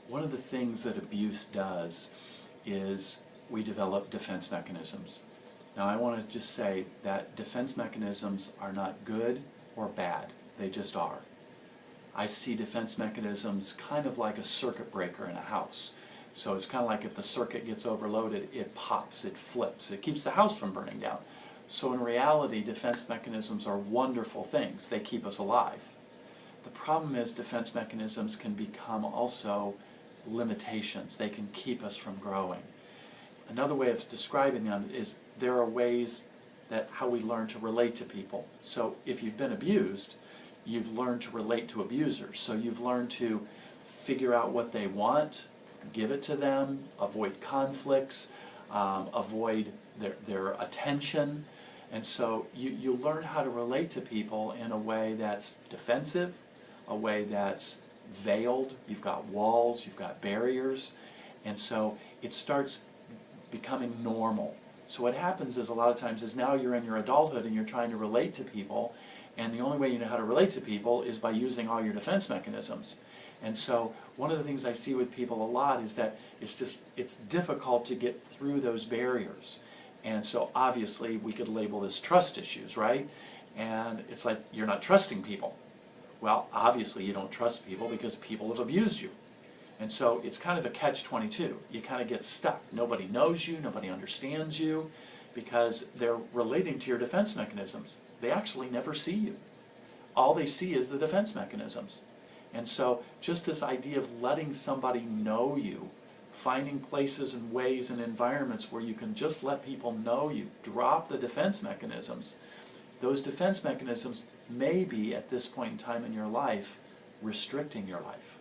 one of the things that abuse does is we develop defense mechanisms. Now I want to just say that defense mechanisms are not good or bad, they just are. I see defense mechanisms kind of like a circuit breaker in a house. So it's kind of like if the circuit gets overloaded, it pops, it flips, it keeps the house from burning down. So in reality, defense mechanisms are wonderful things. They keep us alive. The problem is defense mechanisms can become also limitations. They can keep us from growing. Another way of describing them is there are ways that how we learn to relate to people. So if you've been abused, you've learned to relate to abusers. So you've learned to figure out what they want, give it to them, avoid conflicts, avoid their attention. And so you learn how to relate to people in a way that's defensive, a way that's veiled. You've got walls, you've got barriers, and so it starts becoming normal. So what happens is a lot of times is now you're in your adulthood and you're trying to relate to people, and the only way you know how to relate to people is by using all your defense mechanisms. And so one of the things I see with people a lot is that it's difficult to get through those barriers. And so obviously we could label this trust issues, right? And it's like you're not trusting people. Well, obviously you don't trust people because people have abused you. And so it's kind of a catch-22. You kind of get stuck. Nobody knows you, nobody understands you, because they're relating to your defense mechanisms. They actually never see you. All they see is the defense mechanisms. And so just this idea of letting somebody know you, finding places and ways and environments where you can just let people know you, drop the defense mechanisms. Those defense mechanisms may be, at this point in time in your life, restricting your life.